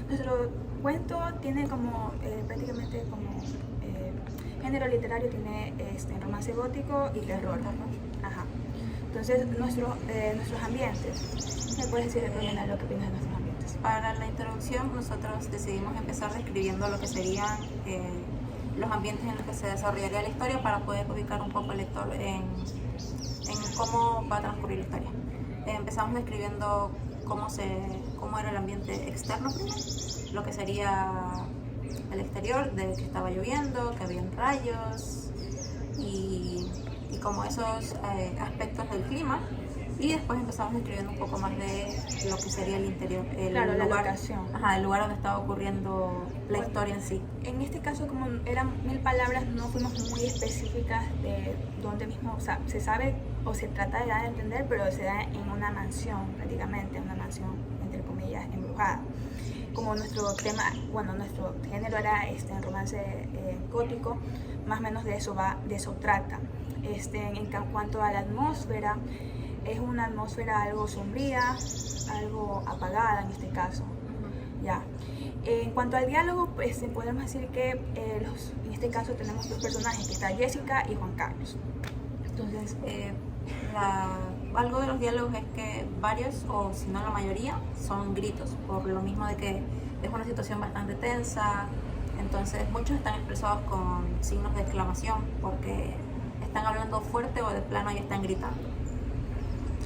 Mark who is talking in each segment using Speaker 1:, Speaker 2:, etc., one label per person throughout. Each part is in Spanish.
Speaker 1: Nuestro cuento tiene como prácticamente como género literario, tiene romance gótico y terror. Ajá. Entonces nuestros ambientes, ¿me puedes decir Romina, lo que opinas de nuestros ambientes?
Speaker 2: Para la introducción nosotros decidimos empezar describiendo lo que serían los ambientes en los que se desarrollaría la historia para poder ubicar un poco al lector en cómo va a transcurrir la historia. Empezamos describiendo cómo era el ambiente externo primero, lo que sería el exterior, de que estaba lloviendo, que habían rayos y como esos aspectos del clima. Y después empezamos describiendo un poco más de lo que sería el interior,
Speaker 1: Claro, la
Speaker 2: lugar,
Speaker 1: locación.
Speaker 2: el lugar donde estaba ocurriendo la historia en sí.
Speaker 1: En este caso, como eran 1000 palabras, no fuimos muy específicas de dónde mismo, o sea, se sabe o se trata de dar a entender, pero se da en una mansión, prácticamente, una mansión, entre comillas, embrujada. Como nuestro tema, bueno, nuestro género era en romance gótico, más o menos de eso trata. En cuanto a la atmósfera, es una atmósfera algo sombría, algo apagada en este caso. Ya. En cuanto al diálogo, pues podemos decir que en este caso tenemos dos personajes, que está Jessica y Juan Carlos.
Speaker 2: Entonces, algo de los diálogos es que varios, o si no la mayoría, son gritos, por lo mismo de que es una situación bastante tensa. Entonces muchos están expresados con signos de exclamación porque están hablando fuerte o de plano ya están gritando.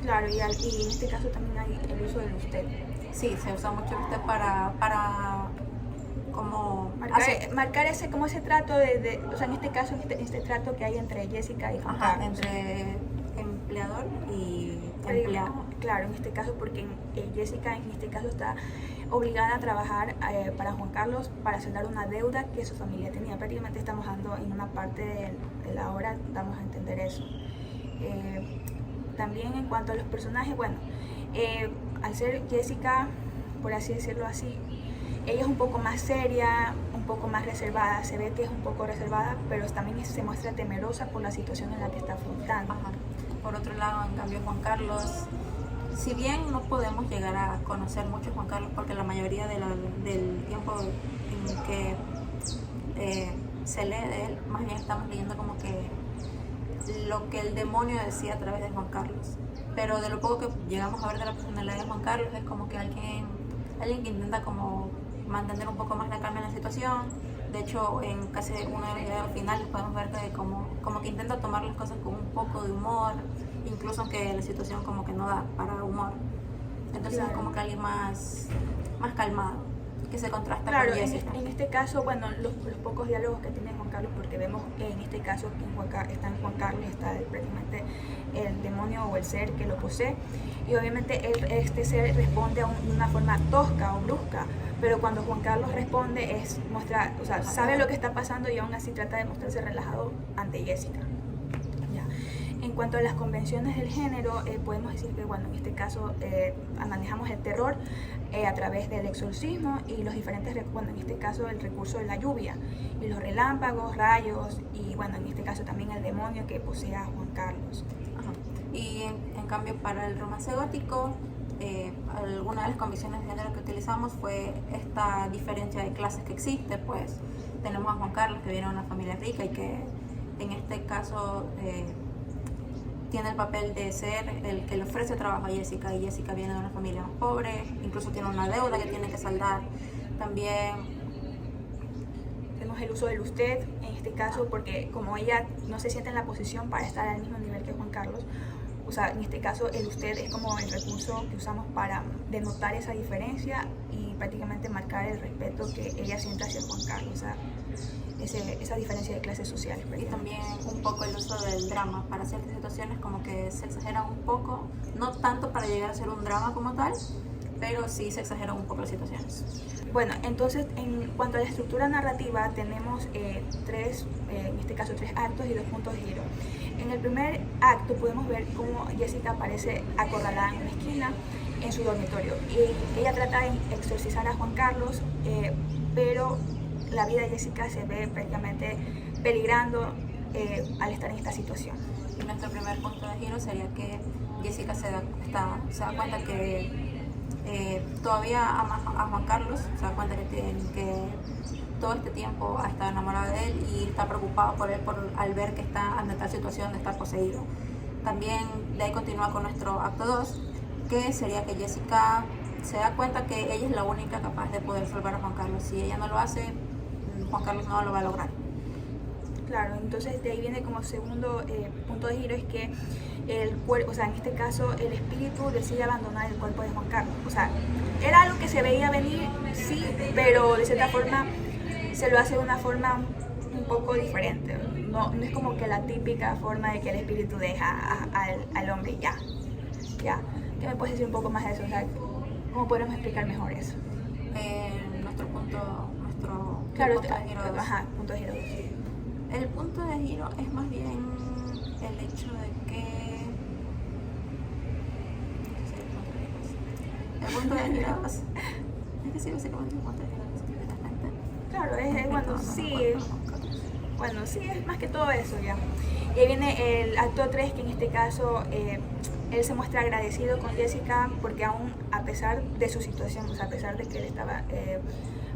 Speaker 1: Claro, y en este caso también hay el uso del usted.
Speaker 2: Sí, se usa mucho el usted para como
Speaker 1: marcar ese trato o sea, en este caso este trato que hay entre Jessica y Juan Carlos.
Speaker 2: Entre empleador y empleado.
Speaker 1: Claro, en este caso porque Jessica en este caso está obligada a trabajar para Juan Carlos para saldar una deuda que su familia tenía. Prácticamente estamos dando en una parte de la obra, damos a entender eso. También en cuanto a los personajes, bueno, al ser Jessica, por así decirlo así, ella es un poco más seria, un poco más reservada, se ve que es un poco reservada, pero también se muestra temerosa por la situación en la que está afrontando.
Speaker 2: Ajá. Por otro lado, en cambio, Juan Carlos, si bien no podemos llegar a conocer mucho a Juan Carlos, porque la mayoría del tiempo en que se lee de él, más bien estamos leyendo como que lo que el demonio decía a través de Juan Carlos. Pero de lo poco que llegamos a ver de la personalidad de Juan Carlos es como que alguien que intenta como mantener un poco más la calma en la situación. De hecho, en casi uno de los videos finales podemos ver que como que intenta tomar las cosas con un poco de humor, incluso aunque la situación como que no da para humor. Entonces claro, es como que alguien más calmado, que se contrasta
Speaker 1: claro,
Speaker 2: con Jessica.
Speaker 1: En este caso, bueno, los pocos diálogos que tiene Juan Carlos, porque vemos en este caso que está en Juan Carlos, está prácticamente el demonio o el ser que lo posee, y obviamente este ser responde de una forma tosca o brusca, pero cuando Juan Carlos responde sabe lo que está pasando y aún así trata de mostrarse relajado ante Jessica. En cuanto a las convenciones del género, podemos decir que, bueno, en este caso manejamos el terror a través del exorcismo y los diferentes, bueno, en este caso el recurso de la lluvia y los relámpagos, rayos y, bueno, en este caso también el demonio que posee a Juan Carlos.
Speaker 2: Ajá. Y en cambio para el romance gótico, alguna de las convenciones de género que utilizamos fue esta diferencia de clases que existe. Pues tenemos a Juan Carlos, que viene de una familia rica y que en este caso tiene el papel de ser el que le ofrece trabajo a Jessica, y Jessica viene de una familia más pobre, incluso tiene una deuda que tiene que saldar. También
Speaker 1: tenemos el uso del usted en este caso porque como ella no se siente en la posición para estar al mismo nivel que Juan Carlos, o sea, en este caso el usted es como el recurso que usamos para denotar esa diferencia y prácticamente marcar el respeto que ella siente hacia Juan Carlos, o sea, esa diferencia de clases sociales.
Speaker 2: Y también un poco el uso del drama para ciertas situaciones, como que se exagera un poco, no tanto para llegar a ser un drama como tal, pero sí se exageran un poco las situaciones.
Speaker 1: Bueno, entonces en cuanto a la estructura narrativa tenemos tres actos y 2 puntos de giro. En el primer acto podemos ver cómo Jessica aparece acorralada en una esquina en su dormitorio y ella trata de exorcizar a Juan Carlos, pero la vida de Jessica se ve prácticamente peligrando al estar en esta situación.
Speaker 2: Y nuestro primer punto de giro sería que Jessica se da cuenta que todavía ama a Juan Carlos, se da cuenta que todo este tiempo ha estado enamorado de él y está preocupado por él al ver que está en tal situación de estar poseído. También de ahí continúa con nuestro acto 2, que sería que Jessica se da cuenta que ella es la única capaz de poder salvar a Juan Carlos. Si ella no lo hace, Juan Carlos no lo va a lograr.
Speaker 1: Claro, entonces de ahí viene como segundo punto de giro, es que el cuerpo, o sea, en este caso el espíritu decide abandonar el cuerpo de Juan Carlos. O sea, era algo que se veía venir, sí, pero de cierta forma se lo hace de una forma un poco diferente. No es como que la típica forma de que el espíritu deja al hombre ya. ¿Qué me puedes decir un poco más de eso? O sea, ¿cómo podemos explicar mejor eso?
Speaker 2: Nuestro punto
Speaker 1: Claro,
Speaker 2: de giro.
Speaker 1: Punto de giro.
Speaker 2: El punto de giro es más bien el hecho de que... El punto de giro es que sí, básicamente el punto de giro es la gente.
Speaker 1: Claro, es bueno, sí. Bueno, sí, es más que todo eso ya. Y ahí viene el acto 3, que en este caso él se muestra agradecido con Jessica porque aún a pesar de su situación, o sea, a pesar de que él estaba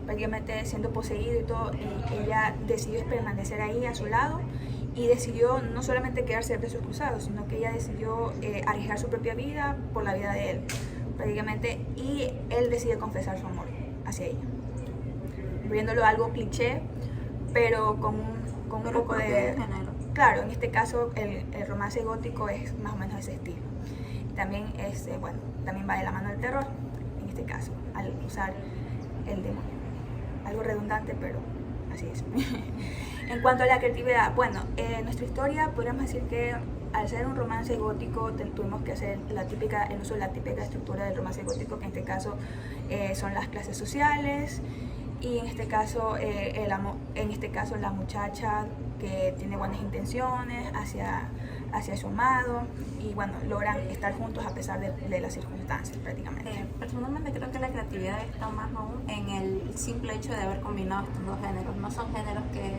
Speaker 1: prácticamente siendo poseído y todo, ella decidió permanecer ahí a su lado y decidió no solamente quedarse de brazos cruzados, sino que ella decidió arriesgar su propia vida por la vida de él, prácticamente, y él decide confesar su amor hacia ella, viéndolo algo cliché, pero con un poco de
Speaker 2: género.
Speaker 1: Claro, en este caso el romance gótico es más o menos ese estilo. También también va de la mano del terror, en este caso, al usar el demonio. Algo redundante, pero así es. En cuanto a la creatividad, bueno, nuestra historia podríamos decir que al ser un romance gótico tuvimos que hacer el uso de la típica estructura del romance gótico, que en este caso son las clases sociales, y en este caso la muchacha que tiene buenas intenciones hacia su amado, y bueno, logran estar juntos a pesar de las circunstancias prácticamente.
Speaker 2: Personalmente creo que la creatividad está más aún en el simple hecho de haber combinado estos dos géneros. No son géneros que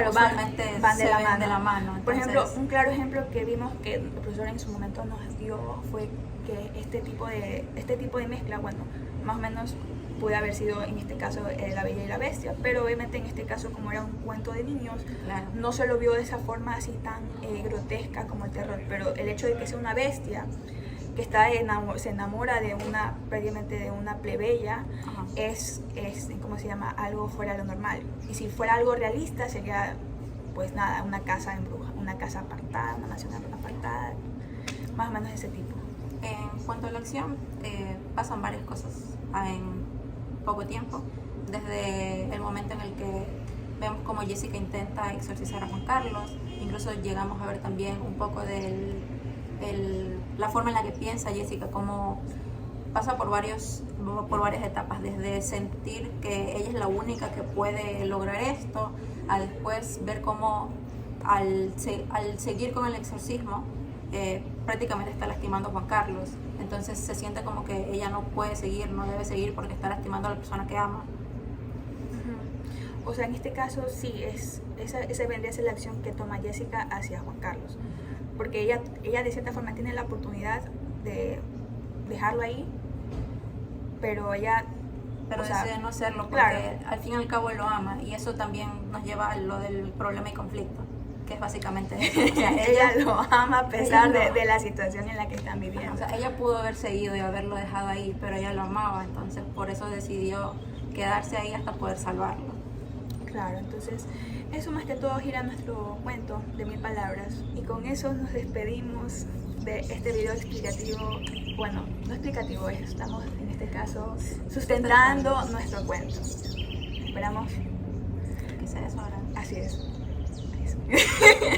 Speaker 2: usualmente
Speaker 1: van
Speaker 2: se ven de la mano. Entonces,
Speaker 1: por ejemplo, un claro ejemplo que vimos que el profesor en su momento nos dio fue que este tipo de mezcla, bueno, más o menos puede haber sido en este caso La Bella y la Bestia, pero obviamente en este caso, como era un cuento de niños,
Speaker 2: claro,
Speaker 1: no se lo vio de esa forma así tan grotesca como el terror, pero el hecho de que sea una bestia que se enamora prácticamente de una plebeya, es ¿cómo se llama? Algo fuera de lo normal. Y si fuera algo realista sería, pues nada, una casa en bruja, una casa apartada, una mansión apartada, más o menos de ese tipo.
Speaker 2: En cuanto a la acción, pasan varias cosas en poco tiempo, desde el momento en el que vemos como Jessica intenta exorcizar a Juan Carlos, incluso llegamos a ver también un poco de la forma en la que piensa Jessica, cómo pasa por varias etapas, desde sentir que ella es la única que puede lograr esto, a después ver cómo al seguir con el exorcismo prácticamente está lastimando a Juan Carlos. Entonces se siente como que ella no puede seguir, no debe seguir porque está lastimando a la persona que ama.
Speaker 1: O sea, en este caso sí, esa vendría a ser la acción que toma Jessica hacia Juan Carlos, porque ella de cierta forma tiene la oportunidad de dejarlo ahí, pero
Speaker 2: decide no hacerlo porque
Speaker 1: claro,
Speaker 2: al fin y al cabo lo ama, y eso también nos lleva a lo del problema y conflicto, que es básicamente eso.
Speaker 1: O sea, ella lo ama a pesar de la situación en la que están viviendo.
Speaker 2: O sea, ella pudo haberse ido y haberlo dejado ahí, pero ella lo amaba, entonces por eso decidió quedarse ahí hasta poder salvarlo.
Speaker 1: Claro, entonces eso más que todo gira nuestro cuento de 1000 palabras, y con eso nos despedimos de este video explicativo. Bueno, no explicativo, estamos en este caso sustentando nuestro cuento. Esperamos
Speaker 2: que sea eso ahora.
Speaker 1: Así es.